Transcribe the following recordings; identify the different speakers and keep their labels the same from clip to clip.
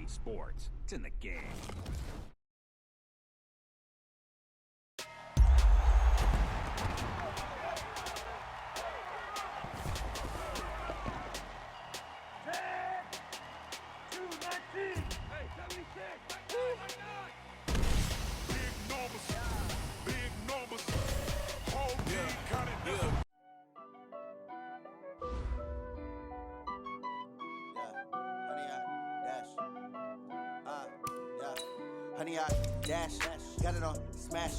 Speaker 1: EA Sports. It's in the game.
Speaker 2: Honey, I dash, got it on smash,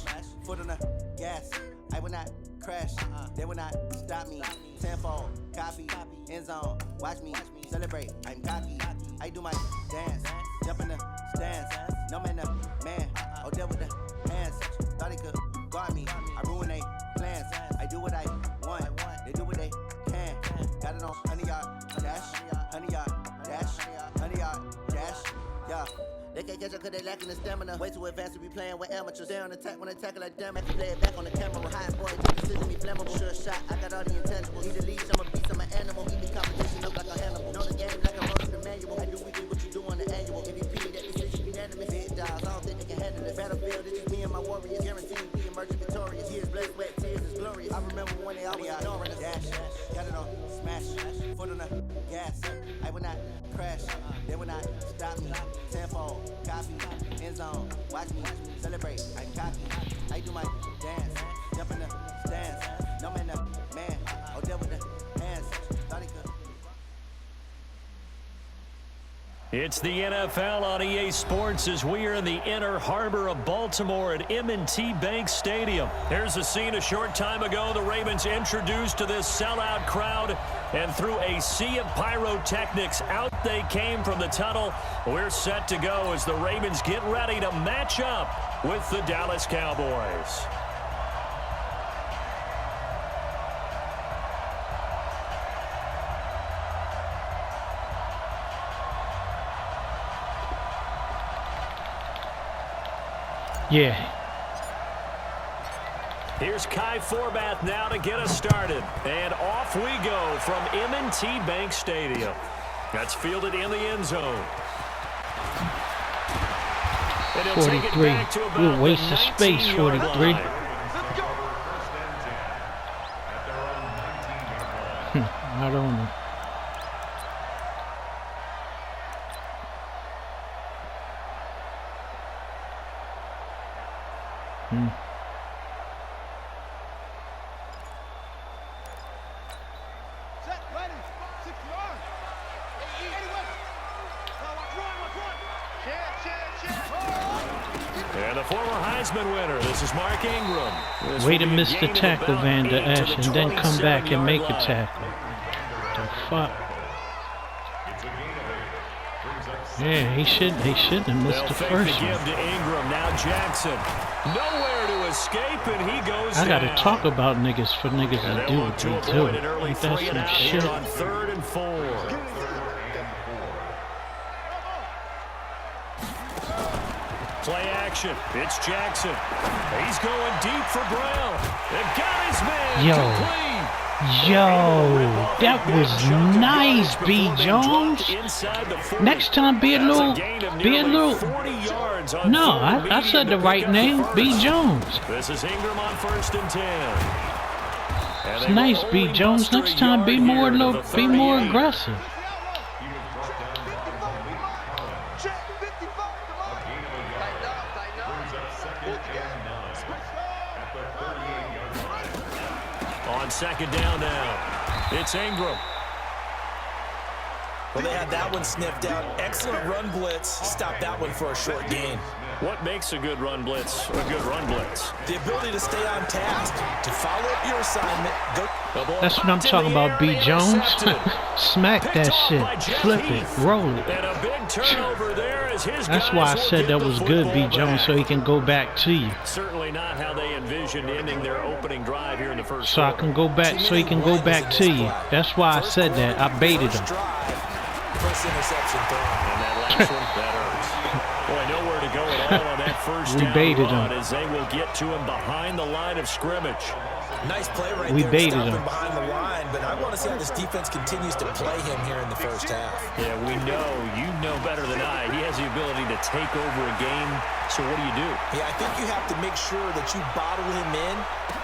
Speaker 2: foot on the gas. I will not crash, they will not stop me. Tenfold, copy, end zone, watch me celebrate. I'm cocky, I do my dance, jump in the stands. No man, man, oh deal with the hands. Thought he could guard me, I ruin they plans. I do what I want, they do what they can. Got it on honey, I dash, honey, I dash, honey, I dash, yeah. They can't catch up cause they lacking the stamina. Way too advanced to be playing with amateurs. Stay on attack when they tackle like damn. I can play it back on the camera. High boy, consider me flammable. Sure shot, I got all the intangibles. Need a leash, I'm a beast, I'm an animal. Give me competition, look like a Hannibal. Know the game like I'm rolling the manual. I do weekly what you do on the annual. MVP, that decision unanimous. Big dials, I don't think they can handle it. Battlefield, it's just me and my warriors. Guaranteed we emerging victorious. Years blessed, wet tears is glorious. I remember when they always ignoring us. Dash, got it on smash, foot on the gas. I will not crash, they will not stop me. Tenfold, copy, end zone, watch me celebrate. I'm cocky, I do my dance, jump in the stands. No man, man, oh deal with the hands. Thought he could.
Speaker 3: It's the NFL on EA Sports as we are in the inner harbor of Baltimore at M&T Bank Stadium. There's a scene a short time ago. The Ravens introduced to this sellout crowd, and through a sea of pyrotechnics, out they came from the tunnel. We're set to go as the Ravens get ready to match up with the Dallas Cowboys.
Speaker 4: Yeah.
Speaker 3: Here's Kai Forbath now to get us started. And off we go from M&T Bank Stadium. That's fielded in the end zone. And he'll take it back to about
Speaker 4: We'll waste the space, 43. I don't know.
Speaker 3: And the former Heisman winner, this is Mark Ingram.
Speaker 4: Way to miss the tackle, Van Der Esch, and then come back and make a tackle. The fuck? Yeah, he shouldn't have missed the first one.
Speaker 3: Give to Ingram, now Jackson. Nowhere to escape, and he goes
Speaker 4: I gotta
Speaker 3: down.
Speaker 4: talk about niggas for niggas to do what they do. Ain't that some shit?
Speaker 3: On 3rd and 4. Play action. It's Jackson. He's going deep for Brown. They've got his man. Complete.
Speaker 4: Yo, that was nice, B. Jones. Next time, be a little. No, I said the right name, B. Jones.
Speaker 3: This is Ingram on 1st and 10.
Speaker 4: It's nice, B. Jones. Next time, be more aggressive.
Speaker 3: On 2nd down now, it's Ingram.
Speaker 5: Well, they had that one sniffed out. Excellent run blitz. Stop that one for a short gain.
Speaker 3: What makes a good run blitz a good run blitz?
Speaker 5: The ability to stay on task, to follow up your assignment.
Speaker 4: That's what I'm talking about, B. Jones. Smack that shit. Flip it. Roll it.
Speaker 3: And a big turnover there as his
Speaker 4: That's why I said that was good, B. Jones, so he can go back to you.
Speaker 3: Certainly not how they envisioned ending their opening drive here in the first
Speaker 4: So I can go back, so he can go back to you. That's why I said that. I baited him.
Speaker 5: First interception throw.
Speaker 3: And that last one, that hurts. Boy, nowhere to go at all on that first
Speaker 4: We
Speaker 3: down
Speaker 4: baited
Speaker 3: run
Speaker 4: him.
Speaker 3: as they will get to him behind the line of scrimmage.
Speaker 5: Nice play right
Speaker 4: we
Speaker 5: there.
Speaker 4: baited
Speaker 5: Stop
Speaker 4: him
Speaker 5: behind the line, but I want to see how this defense continues to play him here in the first half.
Speaker 3: Yeah, we know. You know better than I. He has the ability to take over a game. So what do you do?
Speaker 5: Yeah, I think you have to make sure that you bottle him in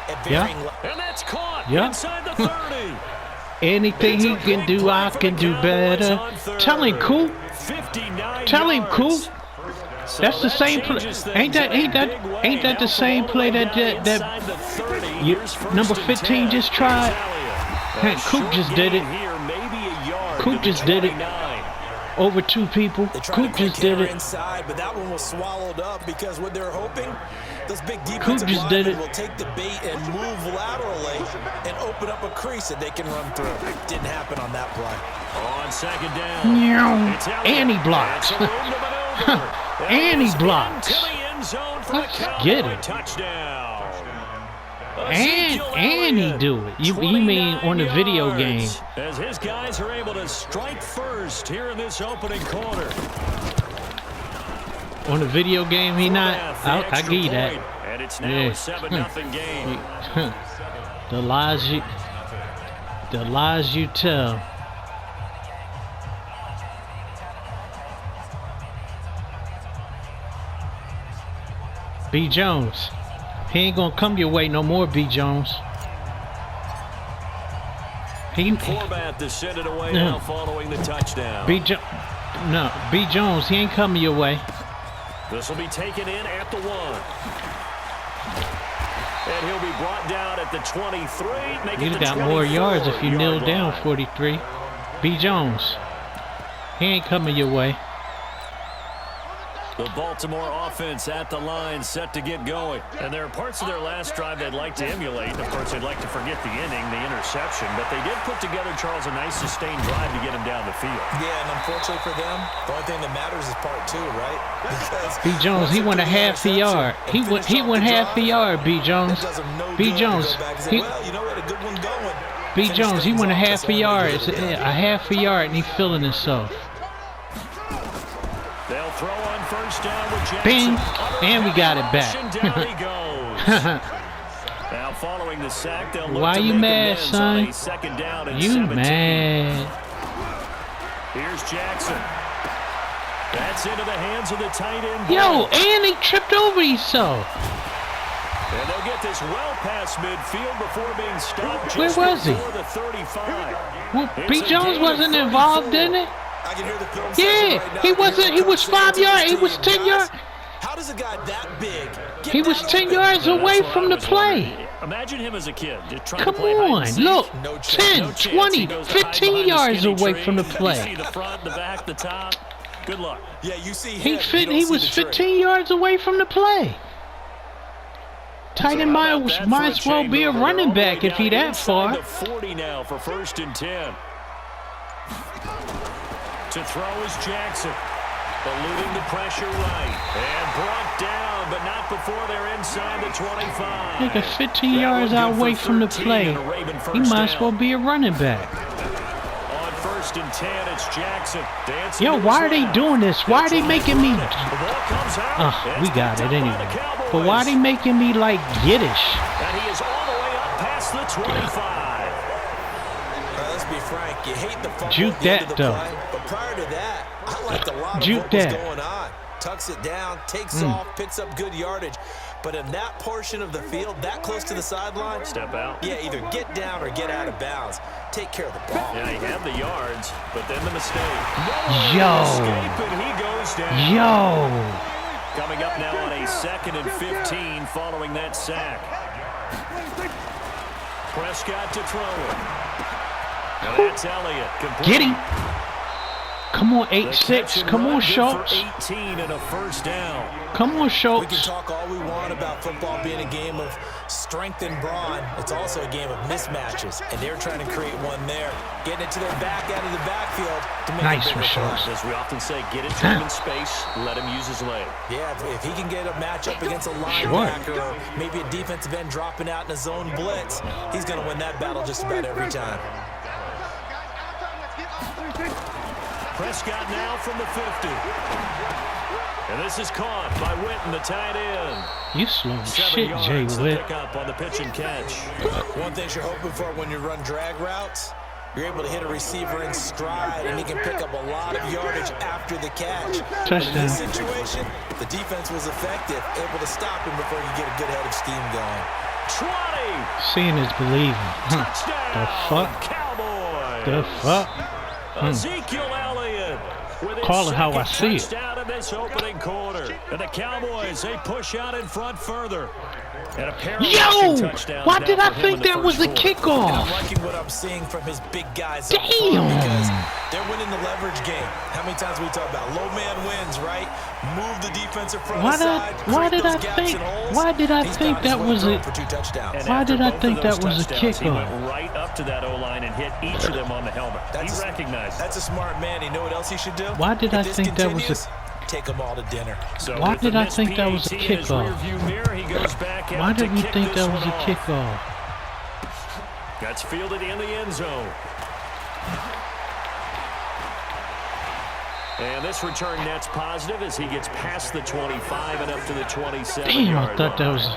Speaker 5: at varying levels.
Speaker 3: And that's caught
Speaker 4: Yeah.
Speaker 3: inside the 30.
Speaker 4: Anything he can do, I can do better. Tell him, Coop.
Speaker 3: 59
Speaker 4: Tell him, Coop.
Speaker 3: yards.
Speaker 4: That's the same play. Ain't that the same play that number 15 just tried? Hey, Coop just did it. Coop just did it. Over 2 people. Coop just did it.
Speaker 5: Inside, but that one was swallowed up because what they're hoping, those big
Speaker 4: Coop
Speaker 5: defensive
Speaker 4: just did
Speaker 5: linemen
Speaker 4: it.
Speaker 5: will take the bait and move laterally and open up a crease that they can run through. Didn't happen on that play.
Speaker 3: On second down. It's Elliott.
Speaker 4: And he blocks.
Speaker 3: It's a room to maneuver.
Speaker 4: And he
Speaker 3: That is
Speaker 4: blocks.
Speaker 3: into the end zone for
Speaker 4: Let's
Speaker 3: the
Speaker 4: get
Speaker 3: Cowboy
Speaker 4: it.
Speaker 3: touchdown.
Speaker 4: And he do it. You mean on the video game?
Speaker 3: As his guys are able to strike first here in this opening quarter.
Speaker 4: On the video game, he not. I give you that.
Speaker 3: And it's now
Speaker 4: Yeah.
Speaker 3: a 7-0 game.
Speaker 4: The lies you tell. B. Jones. He ain't gonna come your way no more, B. Jones.
Speaker 3: Forbath to send it away now following the touchdown.
Speaker 4: B. Jones, he ain't coming your way.
Speaker 3: This will be taken in at the 1. And he'll be brought down at the 23.
Speaker 4: You'd have got more yards if you kneel down 43. B. Jones. He ain't coming your way.
Speaker 3: The Baltimore offense at the line, set to get going. And there are parts of their last drive they'd like to emulate. And of course, they'd like to forget the inning, the interception. But they did put together, Charles, a nice sustained drive to get him down the field.
Speaker 5: Yeah, and unfortunately for them, the only thing that matters is part 2, right? Because
Speaker 4: B. Jones, he went a half a yard. He went half a yard, B. Jones. B. Jones. B. Jones, he went a half a yard. It's a half a yard, and he's feeling himself.
Speaker 3: They'll throw on first down with Jackson.
Speaker 4: Bing, and we got it back.
Speaker 3: Down he goes. Now following the sack, they'll look
Speaker 4: Why
Speaker 3: to
Speaker 4: you
Speaker 3: make
Speaker 4: mad,
Speaker 3: amends on
Speaker 4: son?
Speaker 3: a second down and
Speaker 4: You
Speaker 3: 17.
Speaker 4: mad?
Speaker 3: Here's Jackson. That's into the hands of the tight end.
Speaker 4: Yo, and he tripped over himself.
Speaker 3: And they'll get this well past midfield before being stopped.
Speaker 4: Where
Speaker 3: just
Speaker 4: was he?
Speaker 3: before the 35.
Speaker 4: Well,
Speaker 3: It's
Speaker 4: B.
Speaker 3: a
Speaker 4: Jones
Speaker 3: gain
Speaker 4: wasn't
Speaker 3: of
Speaker 4: involved,
Speaker 3: 34.
Speaker 4: didn't it?
Speaker 5: I can hear the film session
Speaker 4: Yeah,
Speaker 5: right now.
Speaker 4: he wasn't. He was 5 yards. He was 10 yards.
Speaker 5: How does a guy that big get
Speaker 4: He was
Speaker 5: that
Speaker 4: 10
Speaker 5: open?
Speaker 4: yards away
Speaker 3: That's what
Speaker 4: from
Speaker 3: I
Speaker 4: the
Speaker 3: was
Speaker 4: play.
Speaker 3: wondering. Imagine him as a kid. Just trying
Speaker 4: Come
Speaker 3: to play hide and
Speaker 4: on,
Speaker 3: seek.
Speaker 4: look.
Speaker 5: No chance.
Speaker 4: 10,
Speaker 3: No chance. He
Speaker 4: 20,
Speaker 3: goes to hide
Speaker 4: 15
Speaker 3: behind the
Speaker 4: yards
Speaker 3: skinny
Speaker 4: away
Speaker 3: tree.
Speaker 4: from the
Speaker 3: You
Speaker 4: play.
Speaker 3: see the front, the back, the top. Good luck.
Speaker 5: Yeah, you see him.
Speaker 4: He
Speaker 5: you don't
Speaker 4: He
Speaker 5: see
Speaker 4: was
Speaker 5: the tree.
Speaker 4: 15 yards away from the play. Tight end might as well be a running back if he that far.
Speaker 3: The 40 now for 1st and 10. To throw is Jackson. Eluding the pressure right. And brought down, but not before they're inside the 25.
Speaker 4: Nigga, 15 yards away from the play. He might as well be a running back.
Speaker 3: On 1st and 10, it's Jackson. Dancing
Speaker 4: Yo,
Speaker 3: to
Speaker 4: why
Speaker 3: his
Speaker 4: are they
Speaker 3: left.
Speaker 4: doing this? Why are they making me...
Speaker 3: The ball comes out.
Speaker 4: We
Speaker 3: It's
Speaker 4: got
Speaker 3: picked
Speaker 4: it
Speaker 3: up by
Speaker 4: anyway.
Speaker 3: the Cowboys.
Speaker 4: But why are they making me like Yiddish?
Speaker 3: And he is all the way up past the 25.
Speaker 5: Let's be frank. You hate the fumble
Speaker 4: Juke
Speaker 5: at the end of
Speaker 4: that,
Speaker 5: the
Speaker 4: though.
Speaker 5: play, but prior to that, I liked a lot of
Speaker 4: Juke
Speaker 5: what was
Speaker 4: that.
Speaker 5: going on. Tucks it down, takes off, picks up good yardage. But in that portion of the field, that close to the sideline,
Speaker 3: Step out.
Speaker 5: yeah, either get down or get out of bounds. Take care of the ball.
Speaker 3: Yeah, he had the yards, but then the mistake.
Speaker 4: Yo.
Speaker 3: Escape, and he goes down.
Speaker 4: Yo.
Speaker 3: Coming up now on a 2nd and 15 following that sack. Prescott to throw it. And that's Elliott. Complete.
Speaker 4: Get him. Come on,
Speaker 3: The catch
Speaker 4: 8-6.
Speaker 3: and
Speaker 4: Come
Speaker 3: run
Speaker 4: on,
Speaker 3: good
Speaker 4: Schultz.
Speaker 3: for 18 and a 1st down.
Speaker 4: Come on,
Speaker 5: We can
Speaker 4: Schultz.
Speaker 5: talk all we want about football being a game of strength and brawn. It's also a game of mismatches, and they're trying to create one there. Getting it to their back out of the backfield to make
Speaker 4: Nice
Speaker 5: a bigger
Speaker 4: for Schultz.
Speaker 5: play.
Speaker 3: As we often say, get it to him in space, let him use his leg.
Speaker 5: Yeah, if he can get a matchup against a linebacker or maybe a defensive end dropping out in a zone blitz, he's going to win that battle just about every time.
Speaker 3: Prescott now from the 50. And this is caught by Witten, the tight end.
Speaker 4: You slow shit, Jay Witt.
Speaker 3: Pick up on the pitch and catch.
Speaker 5: One thing you're hoping for when you run drag routes, you're able to hit a receiver in stride, and he can pick up a lot of yardage after the catch.
Speaker 4: Touchdown.
Speaker 5: In this situation, the defense was effective, able to stop him before you get a good head of steam going.
Speaker 3: 20.
Speaker 4: Seeing is believing.
Speaker 3: Touchdown.
Speaker 4: The fuck?
Speaker 3: Cowboys.
Speaker 4: The fuck?
Speaker 3: Ezekiel Elliott.
Speaker 4: Call it how I see it.
Speaker 3: Touchdown in this opening quarter. And the Cowboys, they push out in front further. And a
Speaker 4: Yo! Why did I think that was a kickoff?
Speaker 5: I'm liking what I'm seeing from his big guys.
Speaker 4: Damn!
Speaker 5: Because they're winning the leverage game. How many times we talk about low man wins, right? Move the defensive front side.
Speaker 4: Why did I think that was a? Why did I think that was a kickoff?
Speaker 3: He went right up to that O-line and hit each of them on the helmet. He recognized.
Speaker 5: That's a smart man. You know what else he should do?
Speaker 4: Why did I think that was a?
Speaker 5: Take them all to dinner.
Speaker 3: So
Speaker 4: why did I think that was a kickoff? Why did we think that was a kickoff?
Speaker 3: That's fielded in the end zone. And this return net's positive as he gets past the 25 and up to the 27.
Speaker 4: Damn, I thought that was.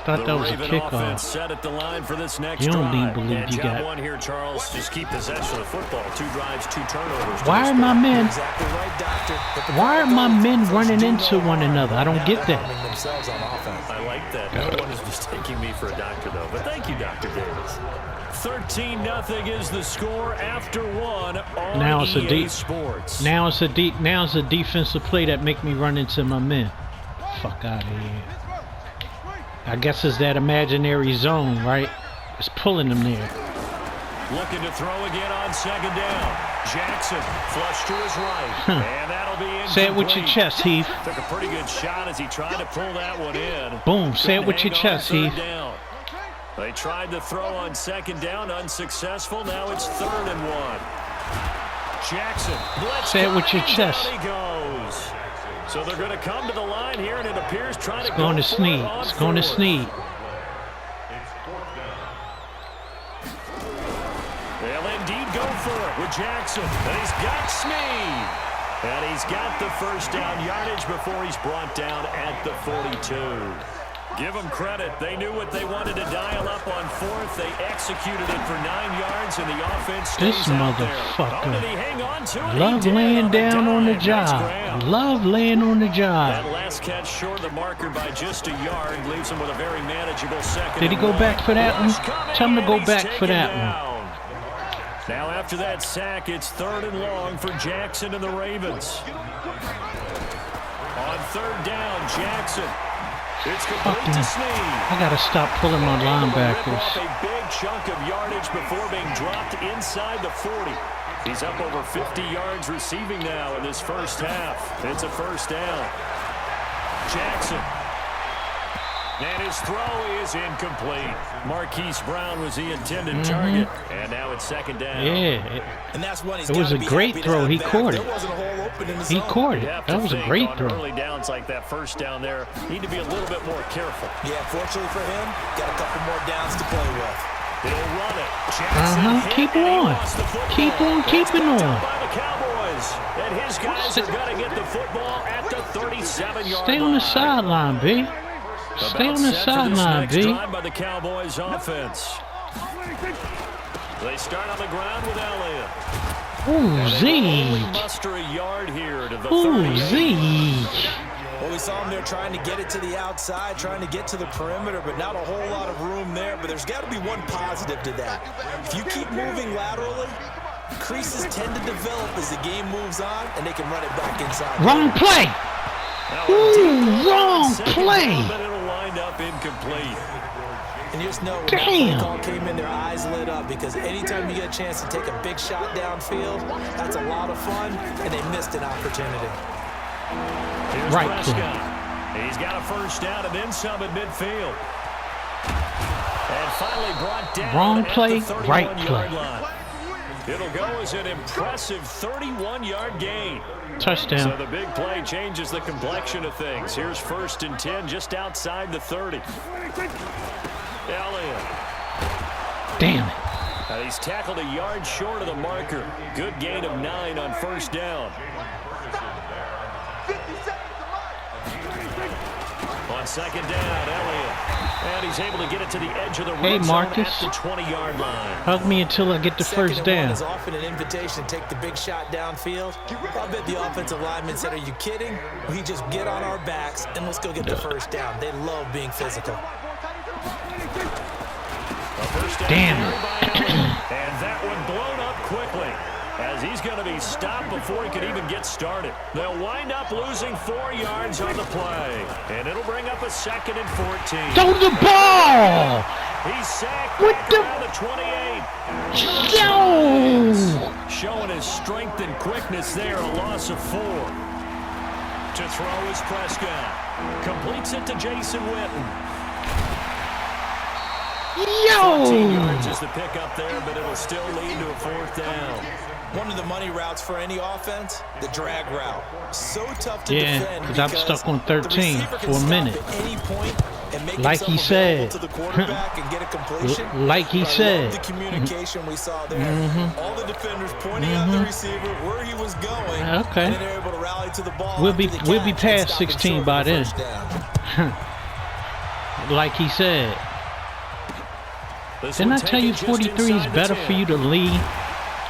Speaker 4: Thought that was a kickoff.
Speaker 3: Set at the line for this next
Speaker 4: you don't
Speaker 3: drive.
Speaker 4: even believe
Speaker 3: and
Speaker 4: you got
Speaker 3: one here, Charles. Just keep possession of the football. 2 drives, 2 turnovers.
Speaker 4: Why are my men?
Speaker 5: Exactly right, Doctor.
Speaker 4: Why are my men running into one another? I don't get that.
Speaker 3: I like that. No one is mistaking me for a doctor, though. But thank you, Dr. Davis. 13-0 is the score after 1 on
Speaker 4: now it's
Speaker 3: EA Sports.
Speaker 4: Now it's a defensive play that make me run into my men. Fuck out of here. I guess it's that imaginary zone, right? It's pulling them there.
Speaker 3: Looking to throw again on second down. Jackson flush to his right. And that'll be incomplete.
Speaker 4: Say it with your chest, Heath.
Speaker 3: Took a pretty good shot as he tried to pull that one in.
Speaker 4: Boom. Say it with your chest, Heath.
Speaker 3: Down. They tried to throw on second down, unsuccessful. Now it's 3rd and 1. Jackson.
Speaker 4: Say it with your chest.
Speaker 3: He goes. So they're going to come to the line here, and it appears trying to
Speaker 4: go to Snead. It's going to Snead.
Speaker 3: They'll indeed go for it with Jackson. And he's got Snead. And he's got the first down yardage before he's brought down at the 42. Give them credit. They knew what they wanted to dial up on 4th. They executed it for 9 yards, and the offense stays
Speaker 4: this
Speaker 3: out
Speaker 4: motherfucker.
Speaker 3: there. Oh, did he hang on to it?
Speaker 4: Love laying down on the job. Love laying on the job.
Speaker 3: That last catch short of the marker by just a yard leaves him with a very manageable second.
Speaker 4: Did he go back for that one? Tell him to go back for that one.
Speaker 3: Now after that sack, it's 3rd and long for Jackson and the Ravens. On 3rd down, Jackson. It's complete to Snead.
Speaker 4: I gotta stop pulling my linebackers.
Speaker 3: A big chunk of yardage before being dropped inside the 40. He's up over 50 yards receiving now in this first half. It's a first down. Jackson. And his throw is incomplete. Marquise Brown was the intended target. And now it's 2nd down.
Speaker 4: Yeah.
Speaker 5: And that's one
Speaker 4: it was a great throw. He caught it. He caught it. That was a great throw.
Speaker 3: Early downs like that first down there, need to be a little bit more careful.
Speaker 5: Yeah, fortunately for him, got a couple more downs to play with.
Speaker 3: He'll run it. Jackson
Speaker 4: Keep on. Keep on keeping on.
Speaker 3: By the Cowboys. And his guys are going to get the football at the 37-yard line.
Speaker 4: Stay on the sideline, B. Stay on the sideline, B.
Speaker 3: By the Cowboys offense. They start on the ground with Elliott.
Speaker 4: Ooh, Zeke.
Speaker 3: Muster a yard here to the
Speaker 4: Ooh, Zeke.
Speaker 5: Well, we saw him there trying to get it to the outside, trying to get to the perimeter, but not a whole lot of room there. But there's got to be one positive to that. If you keep moving laterally, creases tend to develop as the game moves on, and they can run it back inside.
Speaker 4: Wrong play. Ooh, wrong play.
Speaker 3: But it'll wind up incomplete.
Speaker 5: And you just know when that play call came in, their eyes lit up, because anytime you get a chance to take a big shot downfield, that's a lot of fun, and they missed an opportunity.
Speaker 3: Here's
Speaker 4: right
Speaker 3: Prescott. He's got a first down and then some at midfield. And finally brought down
Speaker 4: wrong play,
Speaker 3: at the 31
Speaker 4: right play.
Speaker 3: Line. It'll go as an impressive 31-yard gain.
Speaker 4: Touchdown.
Speaker 3: So the big play changes the complexion of things. Here's 1st and 10 just outside the 30. Elliott.
Speaker 4: Damn it.
Speaker 3: He's tackled a yard short of the marker. Good gain of 9 on first down. On second down, Elliott. And he's able to get it to the edge of the red zone at the 20-yard line.
Speaker 4: Hug me until I get the first down.
Speaker 5: Is often an invitation to take the big shot downfield. I bet the offensive lineman said, "Are you kidding? We just get on our backs and let's go get the first down." They love being physical.
Speaker 4: Damn.
Speaker 3: And that one blown up quickly, as he's going to be stopped before he could even get started. They'll wind up losing 4 yards on the play, and it'll bring up a 2nd and 14.
Speaker 4: Throw the ball!
Speaker 3: He's sacked back around the 28.
Speaker 4: Yo!
Speaker 3: Showing his strength and quickness there, a loss of 4. To throw is Prescott. Completes it to Jason Witten.
Speaker 4: Yo!
Speaker 3: 14 yards is the pickup there, but it'll still lead to a 4th down.
Speaker 5: One of the money routes for any offense, the drag route. So tough to defend.
Speaker 4: Yeah, because I'm stuck on 13 for a minute. Like he said. Like he said.
Speaker 5: The communication we saw there. All the defenders pointing out the receiver where he was going.
Speaker 4: Okay.
Speaker 5: And they're able to rally to the ball.
Speaker 4: We'll be past 16 by then. Like he said. Didn't I tell you 43 is better for you to lead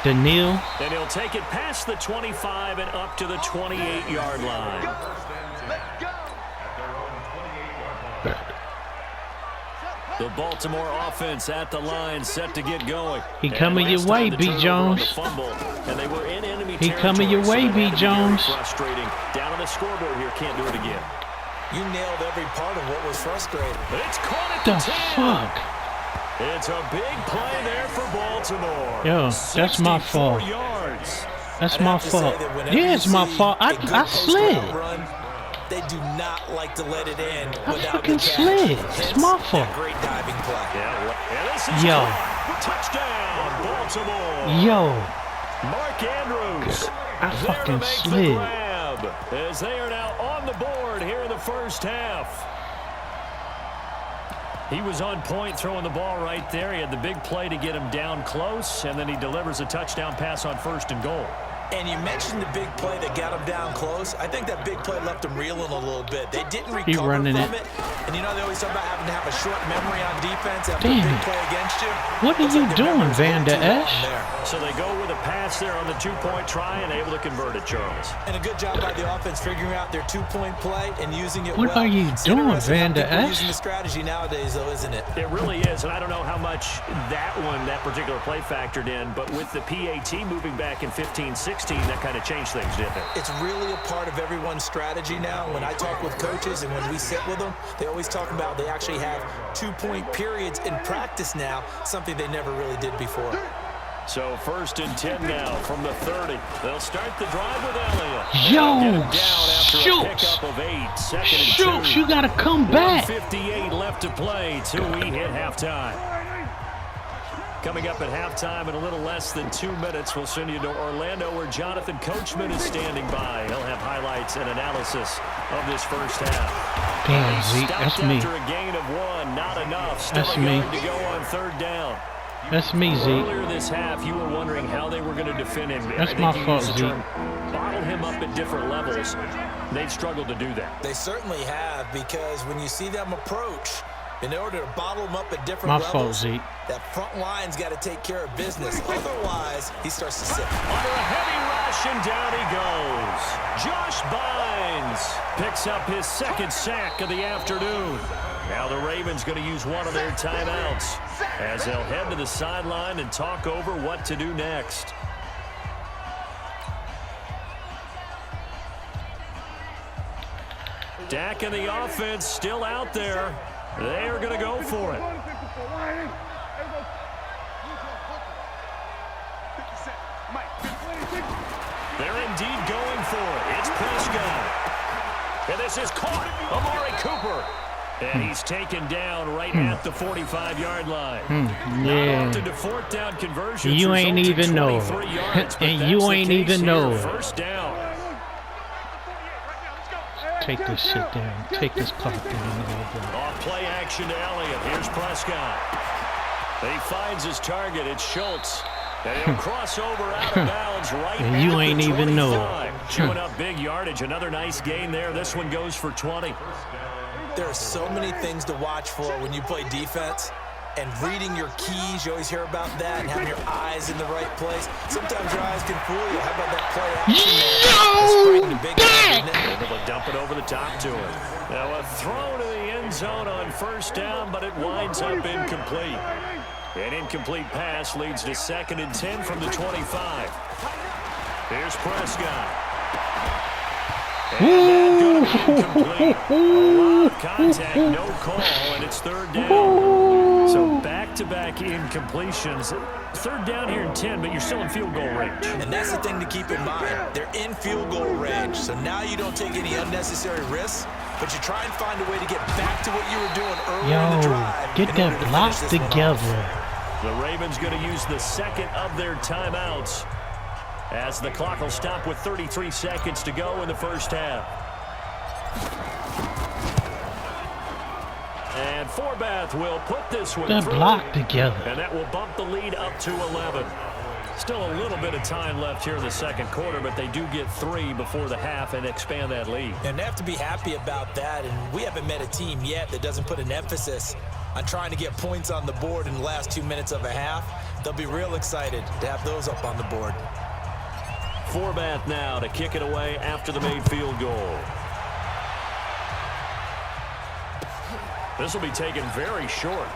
Speaker 4: than kneel?
Speaker 3: And he'll take it past the 25 and up to the 28-yard line. The Baltimore offense at the line, set to get going.
Speaker 4: He coming your way, B. Jones. He coming your way, B. Jones.
Speaker 3: Frustrating. Down on the scoreboard here, can't do it again.
Speaker 5: You nailed every part of what was frustrating.
Speaker 3: It's caught at
Speaker 4: the
Speaker 3: the 10.
Speaker 4: fuck?
Speaker 3: It's a big play there for Baltimore.
Speaker 4: Yo, that's my fault.
Speaker 3: Yards.
Speaker 4: That's my fault. Yeah, it's my fault. I slid.
Speaker 5: Run, they do not like to let it in.
Speaker 4: I fucking slid. It's my fault.
Speaker 5: Great diving play.
Speaker 4: Yo.
Speaker 3: Touchdown, Baltimore.
Speaker 4: Yo.
Speaker 3: Mark Andrews.
Speaker 4: I fucking slid.
Speaker 3: As they are now on the board here in the first half. He was on point throwing the ball right there. He had the big play to get him down close, and then he delivers a touchdown pass on 1st and goal.
Speaker 5: And you mentioned the big play that got him down close. I think that big play left him reeling a little bit. They didn't recover from it. And you know they always talk about having to have a short memory on defense after a big play against you.
Speaker 4: What are you doing, Van Der Esch?
Speaker 3: So they go with a pass there on the 2-point try and able to convert it, Charles.
Speaker 5: And a good job by the offense figuring out their 2-point play and using it well.
Speaker 4: What are you doing, Van Der Esch?
Speaker 5: Using the strategy nowadays, though, isn't it?
Speaker 3: It really is, and I don't know how much that particular play factored in, but with the PAT moving back in 15-16, that kind of changed things, didn't it?
Speaker 5: It's really a part of everyone's strategy now. When I talk with coaches and when we sit with them, they always talk about they actually have 2-point periods in practice now, something they never really did before.
Speaker 3: So 1st and 10 now from the 30. They'll start the drive with Elliott.
Speaker 4: Yo, Schultz. Schultz, you got to come back.
Speaker 3: 1:58 left to play till we hit halftime. Coming up at halftime in a little less than 2 minutes, we'll send you to Orlando where Jonathan Coachman is standing by. He'll have highlights and analysis of this first half.
Speaker 4: Damn, Zeke, that's me.
Speaker 3: After a gain of 1, not enough. Still
Speaker 4: that's
Speaker 3: a
Speaker 4: me.
Speaker 3: yard to go on 3rd down.
Speaker 4: That's me, Zeke.
Speaker 3: Earlier this half, you were wondering how they were going to defend him.
Speaker 4: That's my fault, Zeke.
Speaker 3: Bottle him up at different levels. They've struggled to do that.
Speaker 5: They certainly have, because when you see them approach, in order to bottle him up at different levels,
Speaker 4: fault, Zeke.
Speaker 5: That front line's got to take care of business. Otherwise, he starts to sit.
Speaker 3: Under a heavy rush, and down he goes. Josh Bynes picks up his 2nd sack of the afternoon. Now the Ravens going to use one of their timeouts as they'll head to the sideline and talk over what to do next. Dak and the offense still out there. They are going to go for it. They're indeed going for it. It's Prescott. And this is caught. Amari Cooper. And he's taken down right at the 45-yard line.
Speaker 4: Yeah.
Speaker 3: To 4th down conversions.
Speaker 4: You ain't even know. And you ain't even know.
Speaker 3: First down.
Speaker 4: Take this shit down. Take this clock down.
Speaker 3: Off play action to Elliott. Here's Prescott. He finds his target. It's Schultz. And he'll cross over out of bounds right
Speaker 4: and you ain't even know.
Speaker 3: Chewing up big yardage. Another nice gain there. This one goes for 20.
Speaker 5: There are so many things to watch for when you play defense. And reading your keys, you always hear about that, and having your eyes in the right place. Sometimes your eyes can fool you. How about that play action there?
Speaker 3: Able to dump it over the top to him. Now a throw to the end zone on first down, but it winds up incomplete. An incomplete pass leads to 2nd and 10 from the 25. Here's Prescott. And that's going to be incomplete. A lot of contact, no call, and it's 3rd down. So back-to-back incompletions. 3rd down here in 10, but you're still in field goal range.
Speaker 5: And that's the thing to keep in mind. They're in field goal range, so now you don't take any unnecessary risks, but you try and find a way to get back to what you were doing earlier in the drive.
Speaker 4: Get that block together.
Speaker 3: The Ravens going to use the 2nd of their timeouts as the clock will stop with 33 seconds to go in the first half. And Forbath will put this one
Speaker 4: that
Speaker 3: through.
Speaker 4: Block together.
Speaker 3: And that will bump the lead up to 11. Still a little bit of time left here in the 2nd quarter, but they do get 3 before the half and expand that lead.
Speaker 5: And they have to be happy about that. And we haven't met a team yet that doesn't put an emphasis on trying to get points on the board in the last 2 minutes of a half. They'll be real excited to have those up on the board.
Speaker 3: Forbath now to kick it away after the made field goal. This will be taken very short.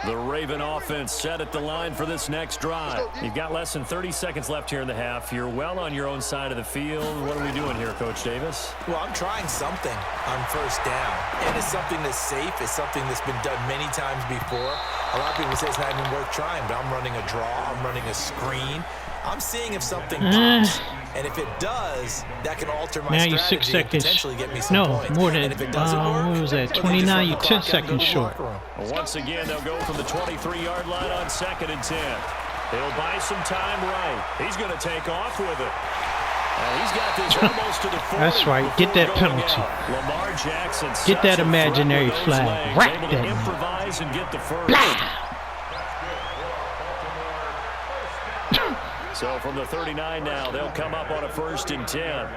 Speaker 3: The Raven offense set at the line for this next drive. You've got less than 30 seconds left here in the half. You're well on your own side of the field. What are we doing here, Coach Davis?
Speaker 5: Well, I'm trying something on first down. And it's something that's safe. It's something that's been done many times before. A lot of people say it's not even worth trying, but I'm running a draw. I'm running a screen. I'm seeing if something pops. And if it does, that can alter my
Speaker 4: now
Speaker 5: strategy
Speaker 4: you're 6
Speaker 5: and
Speaker 4: seconds.
Speaker 5: potentially get me some
Speaker 4: No,
Speaker 5: points.
Speaker 4: more than,
Speaker 5: and if it doesn't work,
Speaker 4: what was that,
Speaker 5: well,
Speaker 4: 29, you're
Speaker 5: you
Speaker 4: 10 seconds short.
Speaker 3: Well, once again, they'll go from the 23-yard line on 2nd and 10. He'll buy some time right. He's going to take off with it. He's got this almost to the 40.
Speaker 4: That's right. Get that penalty.
Speaker 3: Lamar Jackson
Speaker 4: get that imaginary flag. Right
Speaker 3: able
Speaker 4: there.
Speaker 3: to improvise and get the first. So from the 39 now, they'll come up on a 1st and 10.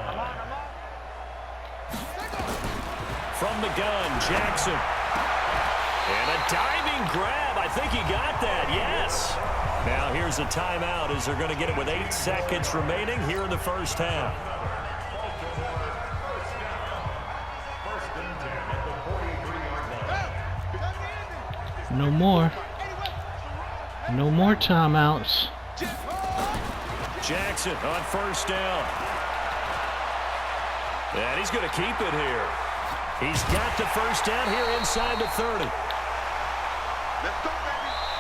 Speaker 3: From the gun, Jackson. And a diving grab. I think he got that, yes. Now here's a timeout as they're going to get it with 8 seconds remaining here in the first half.
Speaker 4: No more. No more timeouts.
Speaker 3: Jackson on first down. And he's going to keep it here. He's got the first down here inside the 30.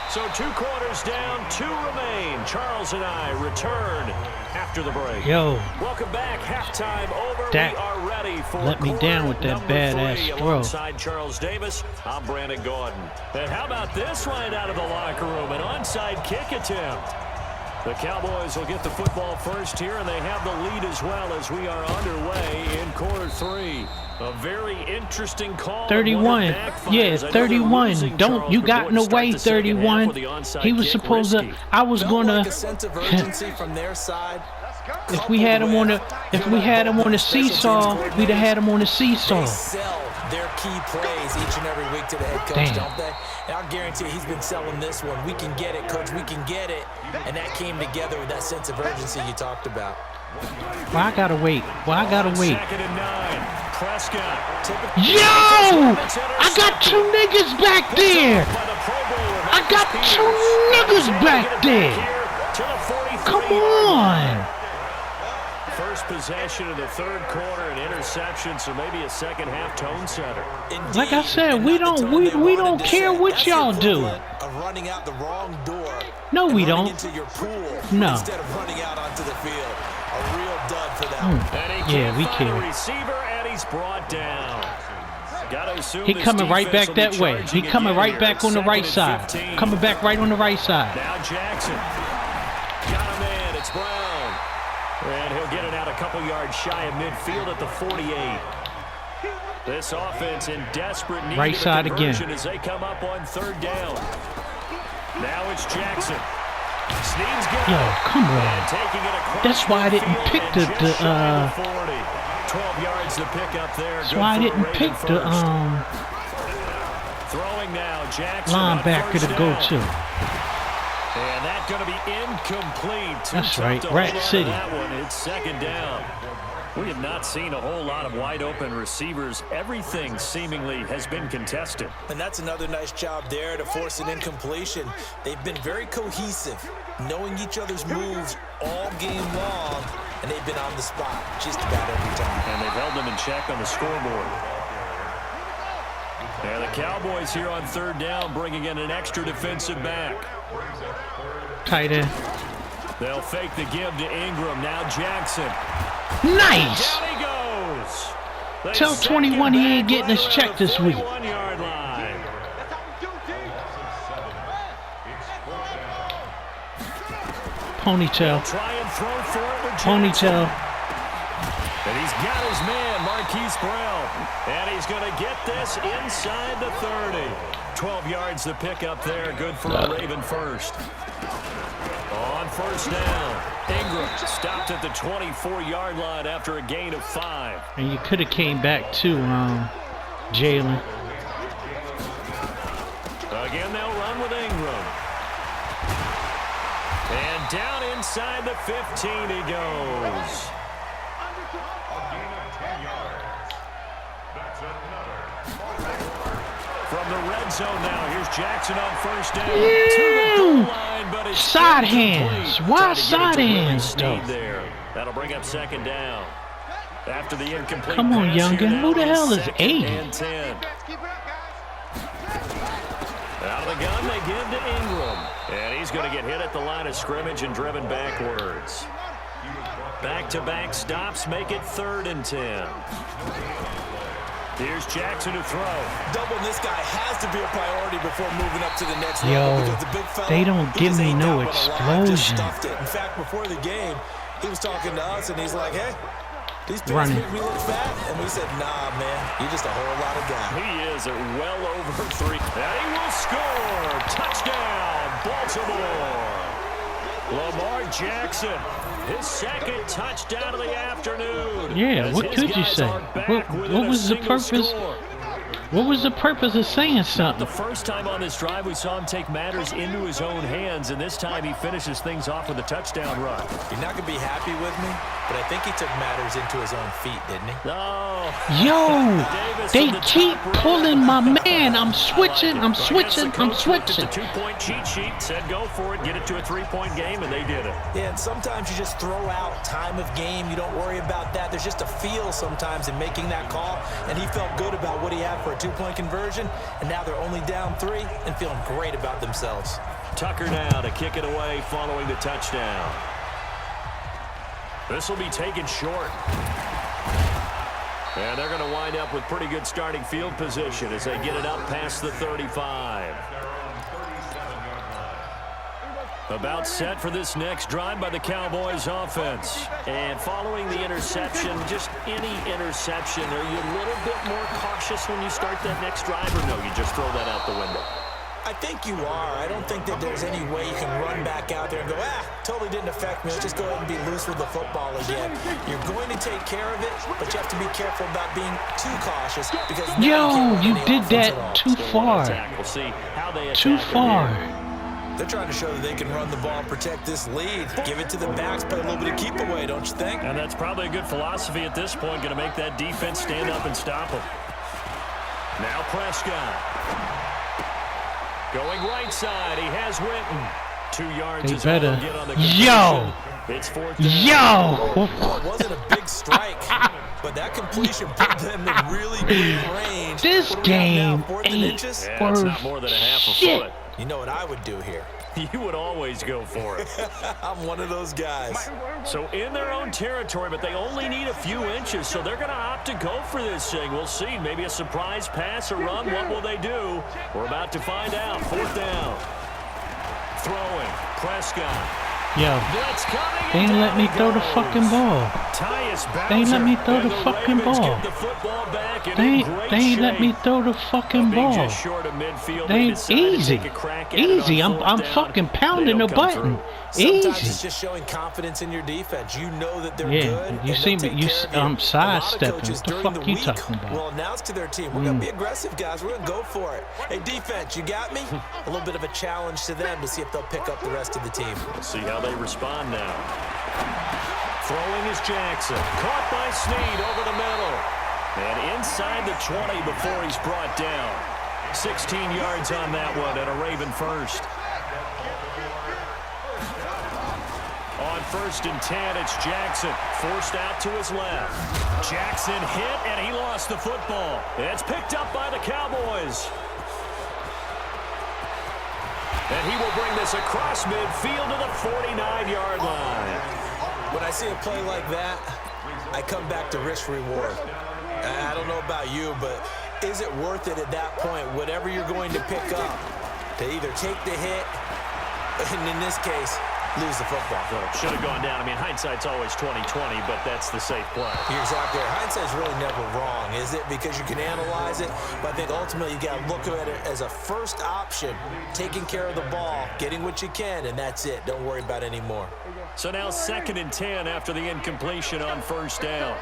Speaker 3: So 2 quarters down, 2 remain. Charles and I return after the break.
Speaker 4: Yo.
Speaker 3: Welcome back. Halftime over.
Speaker 4: That
Speaker 3: we are ready for
Speaker 4: let me down with that badass throw.
Speaker 3: Alongside Charles Davis, I'm Brandon Gordon. And how about this right out of the locker room? An onside kick attempt. The Cowboys will get the football first here, and they have the lead as well as we are underway in quarter 3. A very interesting call.
Speaker 4: 31. Yeah, 31. Don't you got in the way, 31. He was supposed to. I was gonna.
Speaker 5: Like a sense of urgency from their side.
Speaker 4: If we had him on the seesaw, we'd have had him on the seesaw.
Speaker 5: They sell their key plays each and every week to the head coach, don't they? And I'll guarantee he's been selling this one. We can get it, coach. We can get it. And that came together with that sense of urgency you talked about.
Speaker 4: Well, I gotta wait.
Speaker 3: Second and 9. Prescott.
Speaker 4: Yo! I got 2 niggas back there. I got 2 niggas back there. Come on.
Speaker 3: First possession of the 3rd quarter, an interception, so maybe a second half tone setter.
Speaker 5: Indeed,
Speaker 4: like I said, we don't care what y'all do.
Speaker 5: Of running out the wrong door.
Speaker 4: No, we don't.
Speaker 5: Into your pool
Speaker 4: no.
Speaker 5: Instead of running out onto the field. A real dud for that.
Speaker 4: Yeah, we care.
Speaker 3: Receiver, and he's brought down.
Speaker 4: He coming right back that way. He coming right back on the right side. Coming back right on the right side.
Speaker 3: Now Jackson. Got a man. It's Brown. And he'll get it out a couple yards shy of midfield at the 48. This offense in desperate need
Speaker 4: right
Speaker 3: of
Speaker 4: side
Speaker 3: conversion
Speaker 4: again
Speaker 3: as they come up on 3rd down. Now it's Jackson. Snead's good.
Speaker 4: Yo, come on. That's why I didn't pick the
Speaker 3: 12 yards to pick up there.
Speaker 4: That's why I didn't pick the
Speaker 3: throwing now, Jackson
Speaker 4: linebacker to go to.
Speaker 3: And that's going to be incomplete.
Speaker 4: That's right, Rat City.
Speaker 3: That one, it's 2nd down. We have not seen a whole lot of wide open receivers. Everything seemingly has been contested.
Speaker 5: And that's another nice job there to force an incompletion. They've been very cohesive, knowing each other's moves all game long, and they've been on the spot just about every time.
Speaker 3: And they've held them in check on the scoreboard. And the Cowboys here on 3rd down, bringing in an extra defensive back.
Speaker 4: Tight end.
Speaker 3: They'll fake the give to Ingram. Now Jackson.
Speaker 4: Nice.
Speaker 3: Down he goes.
Speaker 4: Tell 21 he ain't getting his check this week.
Speaker 3: 41-yard line.
Speaker 4: Ponytail.
Speaker 3: Try and throw for it with
Speaker 4: Ponytail.
Speaker 3: And he's got his man, Marquise Brown. And he's going to get this inside the 30. 12 yards to pick up there. Good for a Raven first. On 1st down, Ingram stopped at the 24-yard line after a gain of 5.
Speaker 4: And you could have came back to Jalen.
Speaker 3: Again, they'll run with Ingram. And down inside the 15 he goes. From the red zone now, here's Jackson on 1st down. To the goal line, but it's
Speaker 4: side hands. Why side hands, though?
Speaker 3: That'll bring up 2nd down. After the incomplete
Speaker 4: Come on,
Speaker 3: pass
Speaker 4: youngin.
Speaker 3: here,
Speaker 4: Who the hell is
Speaker 3: 2nd
Speaker 4: 80?
Speaker 3: and 10. Out of the gun, they give to Ingram. And he's going to get hit at the line of scrimmage and driven backwards. Back-to-back stops make it 3rd and 10. Here's Jackson to throw.
Speaker 5: Doubling this guy has to be a priority before moving up to the next level. Because the big fella,
Speaker 4: they don't give me no explosion.
Speaker 5: In fact, before the game, he was talking to us, and he's like, hey, these pants make me look fat. And we said, nah, man, you're just a whole lot of guy.
Speaker 3: He is at well over 3. And he will score. Touchdown, Baltimore. Lamar Jackson, his 2nd touchdown of the afternoon.
Speaker 4: Yeah, what could you say? What was the purpose? What was the purpose of saying something?
Speaker 3: The first time on this drive, we saw him take matters into his own hands, and this time he finishes things off with a touchdown run.
Speaker 5: You're not going to be happy with me, but I think he took matters into his own feet, didn't he?
Speaker 3: No.
Speaker 4: Yo, they keep pulling my man. I'm switching.
Speaker 3: The 2-point cheat sheet said go for it, get it to a 3-point game, and they did it.
Speaker 5: Yeah, and sometimes you just throw out time of game. You don't worry about that. There's just a feel sometimes in making that call, and he felt good about what he had for a 2-point conversion, and now they're only down 3 and feeling great about themselves.
Speaker 3: Tucker now to kick it away following the touchdown. This will be taken short. And they're going to wind up with pretty good starting field position as they get it up past the 35. About set for this next drive by the Cowboys offense. And following the interception, just any interception, are you a little bit more cautious when you start that next drive, or no, you just throw that out the window?
Speaker 5: I think you are. I don't think that there's any way you can run back out there and go, totally didn't affect me. Let's just go ahead and be loose with the football again. You're going to take care of it, but you have to be careful about being too cautious because
Speaker 4: you did that too far.
Speaker 3: We'll see how they
Speaker 4: too far.
Speaker 5: They're trying to show that they can run the ball and protect this lead. Give it to the backs, play a little bit of keep away, don't you think?
Speaker 3: And that's probably a good philosophy at this point, going to make that defense stand up and stop them. Now Prescott. Going right side, he has Witten. 2 yards is all he'll get on the completion. It's 4th down.
Speaker 5: Well, it wasn't a big strike, but that completion put them in really good range.
Speaker 4: This game ain't
Speaker 3: not more than a half a foot.
Speaker 5: You know what I would do here?
Speaker 3: You would always go for it.
Speaker 5: I'm one of those guys.
Speaker 3: So in their own territory, but they only need a few inches, so they're going to opt to go for this thing. We'll see. Maybe a surprise pass or run. What will they do? We're about to find out. 4th down. Throwing. Prescott.
Speaker 4: Yo, they ain't let me throw the fucking ball. They ain't let me throw the fucking ball. They ain't let me throw the fucking ball. They ain't easy. Easy. I'm fucking pounding the button.
Speaker 5: Sometimes it's
Speaker 4: Easy.
Speaker 5: just showing confidence in your defense. You know that they're
Speaker 4: Yeah,
Speaker 5: good.
Speaker 4: you see me. I'm sidestepping. What the fuck you talking
Speaker 5: Will
Speaker 4: about?
Speaker 5: announce to their team, we're going to be aggressive, guys. We're going to go for it. Hey, defense, you got me? A little bit of a challenge to them to see if they'll pick up the rest of the team.
Speaker 3: We'll see how they respond now. Throwing is Jackson. Caught by Snead over the middle. And inside the 20 before he's brought down. 16 yards on that one and a Raven first. On 1st and 10, it's Jackson. Forced out to his left. Jackson hit, and he lost the football. It's picked up by the Cowboys. And he will bring this across midfield to the 49-yard line.
Speaker 5: When I see a play like that, I come back to risk-reward. I don't know about you, but is it worth it at that point, whatever you're going to pick up, to either take the hit, and in this case, lose the football?
Speaker 3: Should have gone down. I mean, hindsight's always 20/20, but that's the safe play.
Speaker 5: You're exactly right. Hindsight's really never wrong, is it? Because you can analyze it, but I think ultimately you got to look at it as a first option, taking care of the ball, getting what you can, and that's it. Don't worry about any more.
Speaker 3: So now 2nd and 10 after the incompletion on 1st down.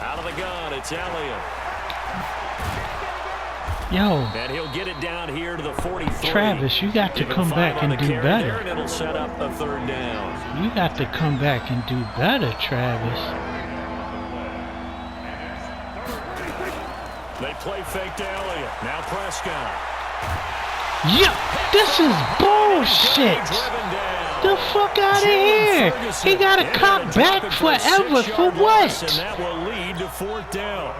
Speaker 3: Out of the gun, it's Elliott.
Speaker 4: Yo,
Speaker 3: And he'll get it down here to the 43.
Speaker 4: Travis, you got to come back and do better.
Speaker 3: And it'll set up a 3rd down.
Speaker 4: You got to come back and do better, Travis.
Speaker 3: They play fake to Elliott. Now Prescott.
Speaker 4: Yeah, this is bullshit. The fuck out of here. He got to cop back forever for what?
Speaker 3: And that will lead to 4th down.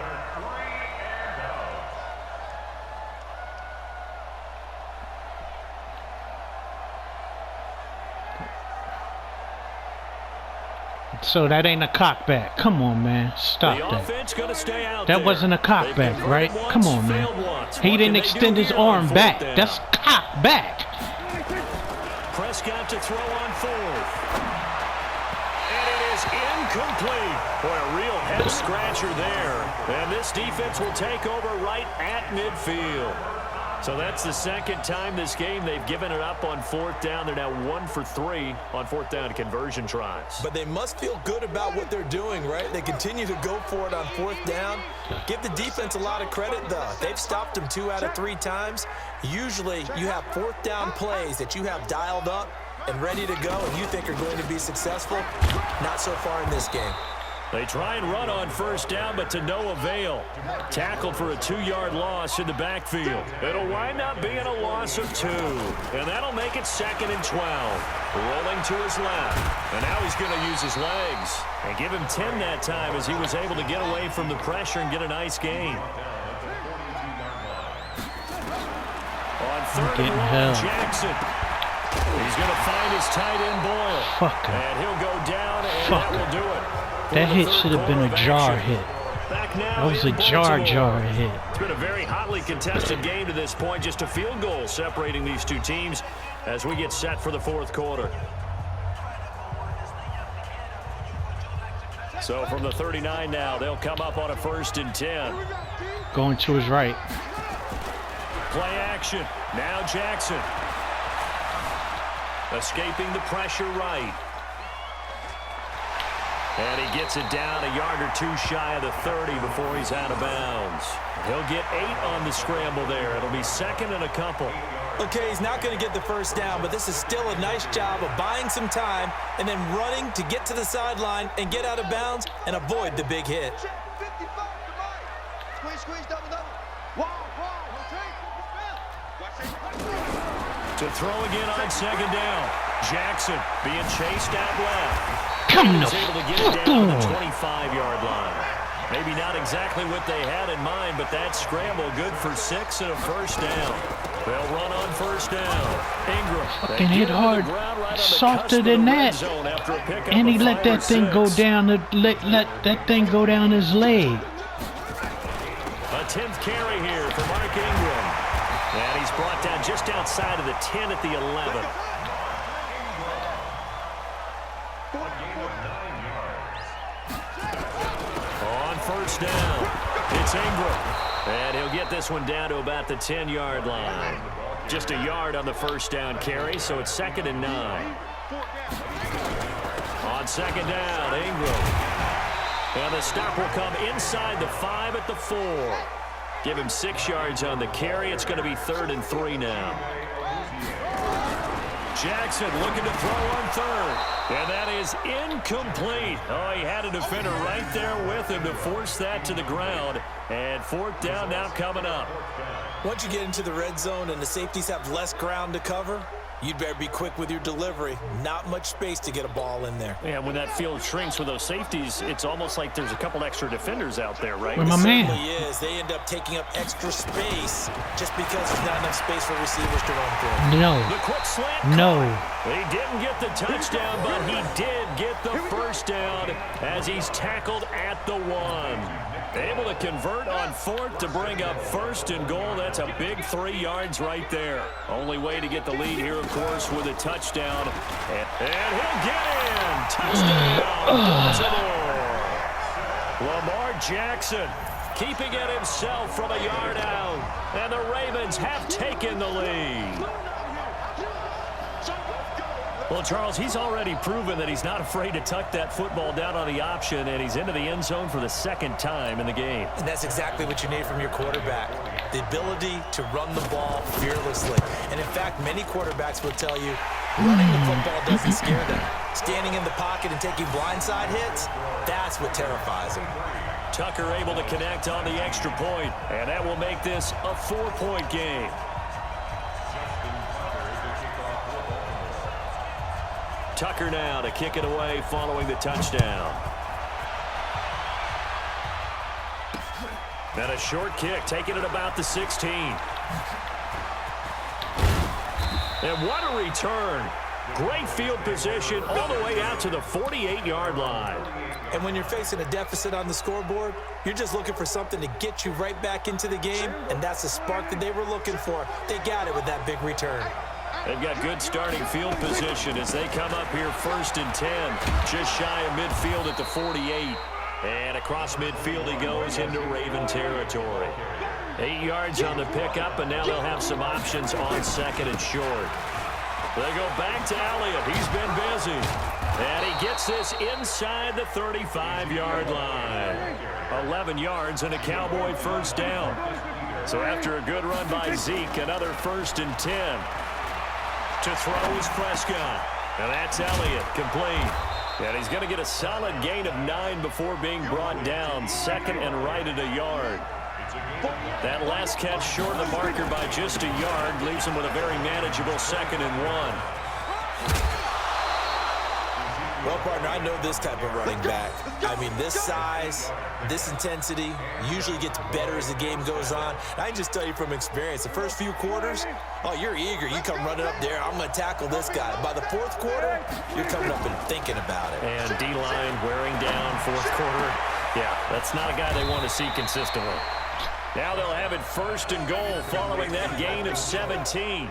Speaker 4: So that ain't a cockback. Come on, man. Stop that. That wasn't a cockback, right? Come on, man. He didn't extend his arm back. That's cockback.
Speaker 3: Prescott to throw on 4th. And it is incomplete. Boy, a real head scratcher there. And this defense will take over right at midfield. So that's the 2nd time this game they've given it up on 4th down. They're now 1 for 3 on 4th down conversion tries.
Speaker 5: But they must feel good about what they're doing, right? They continue to go for it on 4th down. Give the defense a lot of credit, though. They've stopped them 2 out of 3 times. Usually you have 4th down plays that you have dialed up and ready to go and you think are going to be successful. Not so far in this game.
Speaker 3: They try and run on 1st down, but to no avail. Tackled for a 2-yard loss in the backfield. It'll wind up being a loss of 2. And that'll make it 2nd and 12. Rolling to his left. And now he's going to use his legs. And give him 10 that time as he was able to get away from the pressure and get a nice gain. On 3rd and 1, Jackson. He's going to find his tight end Boyle.
Speaker 4: Fuck him.
Speaker 3: And he'll go down, and
Speaker 4: Fuck
Speaker 3: that will do it.
Speaker 4: That hit should have been a jar hit. That was a jar hit.
Speaker 3: It's been a very hotly contested game to this point. Just a field goal separating these two teams as we get set for the 4th quarter. So from the 39 now, they'll come up on a 1st and 10.
Speaker 4: Going to his right.
Speaker 3: Play action. Now Jackson. Escaping the pressure right. And he gets it down a yard or 2 shy of the 30 before he's out of bounds. He'll get 8 on the scramble there. It'll be 2nd and a couple.
Speaker 5: Okay, he's not going to get the 1st down, but this is still a nice job of buying some time and then running to get to the sideline and get out of bounds and avoid the big hit.
Speaker 3: To throw again on 2nd down. Jackson being chased out left.
Speaker 4: Come
Speaker 3: He's able to get it down to the 25-yard line. Maybe not exactly what they had in mind, but that scramble good for 6 and a 1st down. They'll run on first down. Ingram.
Speaker 4: Fucking hit hard. Softer than that. And he let that thing go down. Let that thing go down his leg.
Speaker 3: A 10th carry here for Mark Ingram. And he's brought down just outside of the 10 at the 11. On first down, it's Ingram. And he'll get this one down to about the 10-yard line. Just a yard on the first down carry, so it's 2nd and 9. On second down, Ingram. And the stop will come inside the 5 at the 4. Give him 6 yards on the carry. It's going to be 3rd and 3 now. Jackson looking to throw on 3rd. And that is incomplete. Oh, he had a defender right there with him to force that to the ground. And 4th down now coming up.
Speaker 5: Once you get into the red zone and the safeties have less ground to cover, you'd better be quick with your delivery. Not much space to get a ball in there.
Speaker 3: Yeah, when that field shrinks with those safeties, it's almost like there's a couple extra defenders out there, right?
Speaker 4: Where my man?
Speaker 5: It certainly is. They end up taking up extra space just because there's not enough space for receivers to run through.
Speaker 4: No.
Speaker 3: The quick slant.
Speaker 4: No.
Speaker 3: He didn't get the touchdown, but he did get the first down as he's tackled at the 1. Able to convert on 4th to bring up 1st and goal. That's a big 3 yards right there. Only way to get the lead here, of course, with a touchdown. And he'll get in. Touchdown, Baltimore. Lamar Jackson keeping it himself from a yard out. And the Ravens have taken the lead. Well, Charles, he's already proven that he's not afraid to tuck that football down on the option, and he's into the end zone for the 2nd time in the game.
Speaker 5: And that's exactly what you need from your quarterback, the ability to run the ball fearlessly. And, in fact, many quarterbacks will tell you running the football doesn't scare them. Standing in the pocket and taking blindside hits, that's what terrifies them.
Speaker 3: Tucker able to connect on the extra point, and that will make this a 4-point game. Tucker now to kick it away following the touchdown. And a short kick, taking it about the 16. And what a return. Great field position all the way out to the 48-yard line.
Speaker 5: And when you're facing a deficit on the scoreboard, you're just looking for something to get you right back into the game, and that's the spark that they were looking for. They got it with that big return.
Speaker 3: They've got good starting field position as they come up here 1st and 10, just shy of midfield at the 48. And across midfield he goes into Raven territory. 8 yards on the pickup, and now they'll have some options on 2nd and short. They go back to Elliott. He's been busy. And he gets this inside the 35-yard line. 11 yards and a Cowboy first down. So after a good run by Zeke, another 1st and 10. To throw is Prescott. And that's Elliott, complete. And he's going to get a solid gain of 9 before being brought down. 2nd and right at a yard. That last catch short of the marker by just a yard leaves him with a very manageable 2nd and 1.
Speaker 5: Well, partner, I know this type of running back. I mean, this size, this intensity usually gets better as the game goes on. And I can just tell you from experience, the first few quarters, oh, you're eager. You come running up there, I'm going to tackle this guy. By the 4th quarter, you're coming up and thinking about it.
Speaker 3: And D-line wearing down 4th quarter. Yeah, that's not a guy they want to see consistently. Now they'll have it 1st and goal following that gain of 17.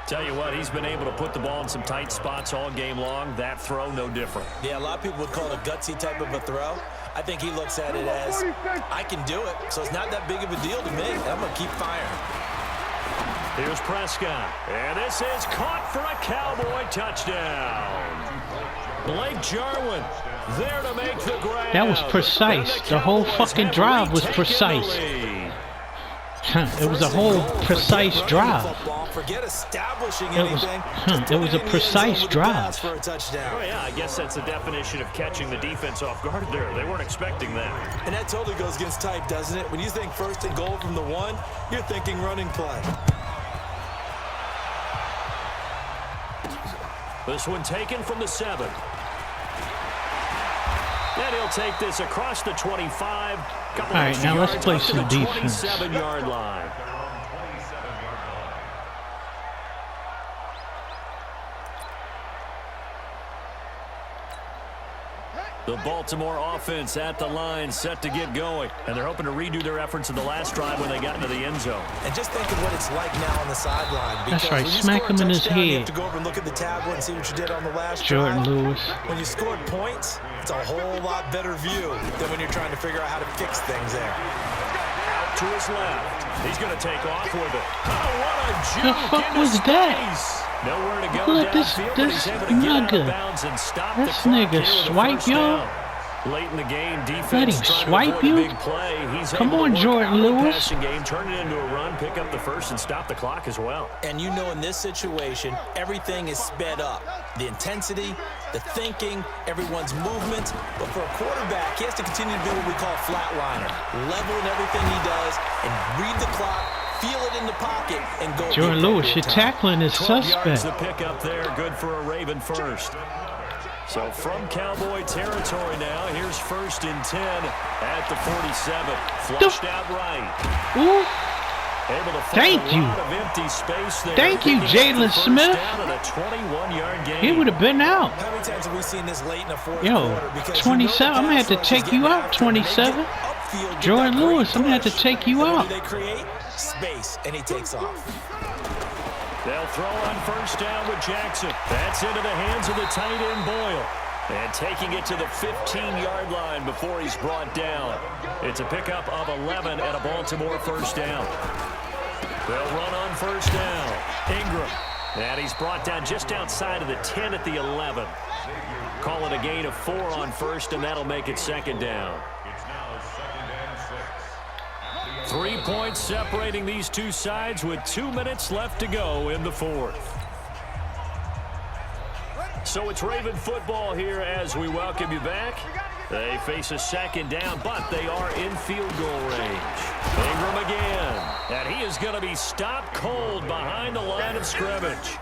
Speaker 3: Tell you what, he's been able to put the ball in some tight spots all game long. That throw, no different.
Speaker 5: Yeah, a lot of people would call it a gutsy type of a throw. I think he looks at it as, I can do it, so it's not that big of a deal to me. I'm going to keep firing.
Speaker 3: Here's Prescott, and this is caught for a Cowboy touchdown. Blake Jarwin there to make the grab.
Speaker 4: That was precise. The whole fucking drive was precise. It was a whole precise drive.
Speaker 5: Forget establishing anything.
Speaker 4: It was a precise drive.
Speaker 5: For a touchdown.
Speaker 3: Oh, yeah, I guess that's the definition of catching the defense off guard there. They weren't expecting that.
Speaker 5: And that totally goes against type, doesn't it? When you think 1st and goal from the 1, you're thinking running play.
Speaker 3: This one taken from the 7. And he'll take this across the 25.
Speaker 4: All right, now let's play some defense.
Speaker 3: 27-yard line. The Baltimore offense at the line, set to get going. And they're hoping to redo their efforts in the last drive when they got into the end zone.
Speaker 5: And just think of what it's like now on the sideline.
Speaker 4: That's right, smack him in his head.
Speaker 5: You have to go over and look at the tablet and see what you did on the last
Speaker 4: Jordan
Speaker 5: drive.
Speaker 4: Lewis.
Speaker 5: When you scored points, it's a whole lot better view than when you're trying to figure out how to fix things there.
Speaker 3: Out to his left. He's going to take off with it. Oh, what a juke.
Speaker 4: The fuck was that?
Speaker 3: Nowhere to go
Speaker 4: Look at this nigga. This nigga swipe y'all.
Speaker 3: Late in the game, defense
Speaker 4: Let him swipe you?
Speaker 3: Big play. He's
Speaker 4: Come on, Jordan Lewis.
Speaker 3: Passing game, turn it into a run, pick up the first, and stop the clock as well.
Speaker 5: And you know, in this situation, everything is sped up. The intensity, the thinking, everyone's movement. But for a quarterback, he has to continue to be what we call a flatliner. Level in everything he does and read the clock, feel it in the pocket, and go.
Speaker 4: Jordan Lewis, your tackling is
Speaker 3: 12
Speaker 4: suspect.
Speaker 3: yards the pick up there, good for a Raven first. So from Cowboy territory now, here's 1st and 10 at the 47. Flushed out right.
Speaker 4: Ooh.
Speaker 3: Able to
Speaker 4: Thank
Speaker 3: find
Speaker 4: you.
Speaker 3: a lot of empty space there.
Speaker 4: Thank you, Jalen Smith.
Speaker 3: Down at a 21-yard gain.
Speaker 4: He would have been out.
Speaker 5: How many times have we seen this late in the fourth
Speaker 4: Yo,
Speaker 5: quarter? Because
Speaker 4: 27. I'm going to have to take you out, 27. Jordan Lewis, I'm going to have to take you out.
Speaker 5: They create space, and he takes off.
Speaker 3: They'll throw on 1st down with Jackson. That's into the hands of the tight end Boyle. And taking it to the 15-yard line before he's brought down. It's a pickup of 11 at a Baltimore 1st down. They'll run on 1st down. Ingram. And he's brought down just outside of the 10 at the 11. Call it a gain of 4 on 1st, and that'll make it 2nd down. 3 points separating these two sides with 2 minutes left to go in the 4th. So it's Raven football here as we welcome you back. They face a 2nd down, but they are in field goal range. Ingram again, and he is going to be stopped cold behind the line of scrimmage.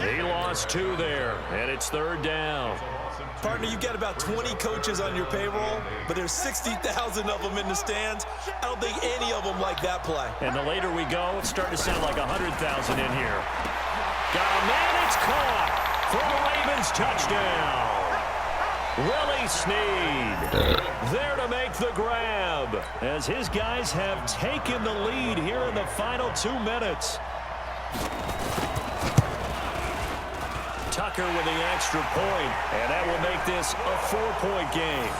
Speaker 3: He lost 2 there, and it's 3rd down.
Speaker 5: Partner, you've got about 20 coaches on your payroll, but there's 60,000 of them in the stands. I don't think any of them like that play.
Speaker 3: And the later we go, it's starting to sound like 100,000 in here. Got a man, it's caught for the Ravens touchdown. Willie Snead there to make the grab as his guys have taken the lead here in the final 2 minutes. Tucker with the extra point, and that will make this a 4-point game.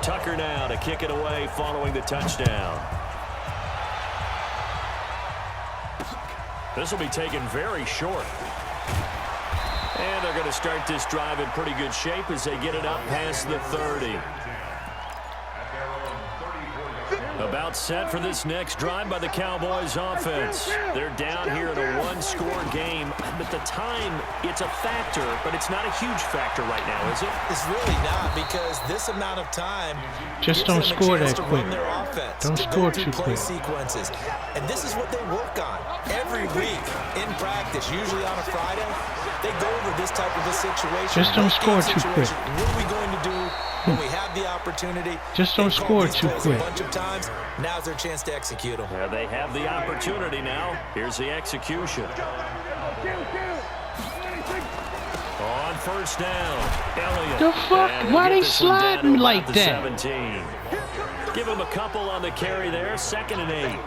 Speaker 3: Tucker now to kick it away following the touchdown. This will be taken very short. And they're going to start this drive in pretty good shape as they get it up past the 30. About set for this next drive by the Cowboys offense. They're down here in a 1-score game. At the time, it's a factor, but it's not a huge factor right now, is it?
Speaker 5: It's really not, because this amount of time
Speaker 4: just don't score that quick. Don't score too quick.
Speaker 5: Sequences. And this is what they work on every week in practice, usually on a Friday. They go over this type of a situation.
Speaker 4: Just don't score too quick.
Speaker 5: What are we going to do when we have the opportunity?
Speaker 4: Just don't score too quick.
Speaker 5: A bunch of times. Now's their chance to execute them.
Speaker 3: Yeah, they have the opportunity now. Here's the execution. On 1st down, Elliott.
Speaker 4: The fuck? Why they sliding like that?
Speaker 3: 17. Give him a couple on the carry there. 2nd and 8.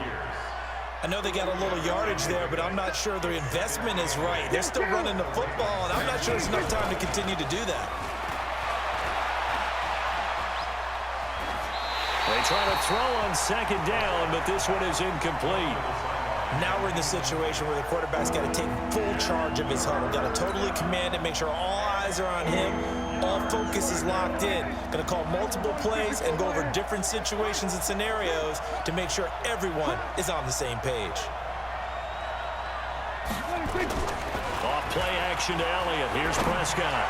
Speaker 5: I know they got a little yardage there, but I'm not sure their investment is right. They're still running the football, and I'm not sure there's enough time to continue to do that.
Speaker 3: They try to throw on 2nd down, but this one is incomplete.
Speaker 5: Now we're in the situation where the quarterback's got to take full charge of his huddle. Got to totally command it, make sure all eyes are on him. All focus is locked in. Going to call multiple plays and go over different situations and scenarios to make sure everyone is on the same page.
Speaker 3: Off play action to Elliott. Here's Prescott.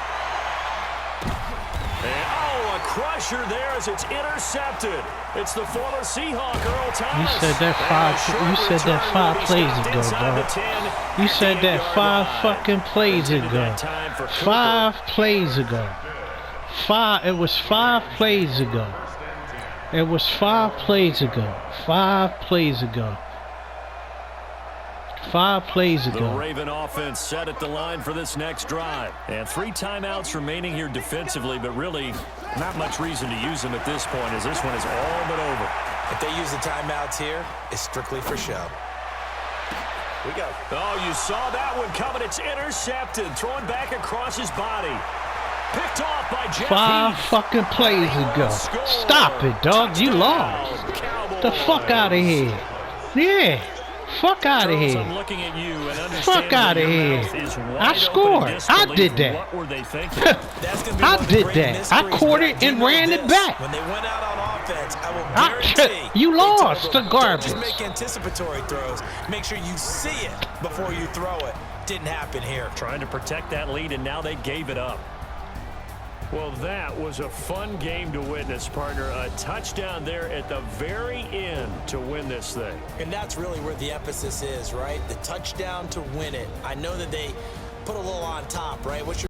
Speaker 3: And, oh, a crusher there as it's intercepted. It's the former Seahawk, Earl Thomas.
Speaker 4: You said that 5 plays ago, dog. You said that 5 fucking plays ago. 5 plays ago. It was 5 plays ago. It was 5 plays ago. 5 plays ago. 5 plays
Speaker 3: The
Speaker 4: ago.
Speaker 3: Raven offense set at the line for this next drive. And 3 timeouts remaining here defensively, but really not much reason to use them at this point as this one is all but over.
Speaker 5: If they use the timeouts here, it's strictly for show. We go.
Speaker 3: Oh, you saw that one coming. It's intercepted. Throwing back across his body. Picked off by Jeff
Speaker 4: 5
Speaker 3: Heath.
Speaker 4: fucking plays ago. Stop it, dog. You lost.
Speaker 3: Cowboys.
Speaker 4: The fuck out of here. Yeah. Fuck out of
Speaker 3: Charles,
Speaker 4: here.
Speaker 3: I'm looking at you and
Speaker 4: Fuck out of here. I scored. I did that.
Speaker 3: What were they thinking?
Speaker 5: That's gonna be
Speaker 4: I
Speaker 5: one of the
Speaker 4: did
Speaker 5: great
Speaker 4: that. I
Speaker 5: mysteries,
Speaker 4: caught
Speaker 5: but
Speaker 4: it
Speaker 5: do
Speaker 4: and
Speaker 5: know
Speaker 4: ran it
Speaker 5: this.
Speaker 4: back.
Speaker 5: When they went out on offense, I will guarantee
Speaker 4: You
Speaker 5: they
Speaker 4: lost
Speaker 5: told
Speaker 4: the
Speaker 5: them,
Speaker 4: garbage.
Speaker 5: Don't just make anticipatory throws. Make sure you see it before you throw it. Didn't happen here.
Speaker 3: Trying to protect that lead, and now they gave it up. Well, that was a fun game to witness, partner. A touchdown there at the very end to win this thing.
Speaker 5: And that's really where the emphasis is, right? The touchdown to win it. I know that they put a little on top, right? What's your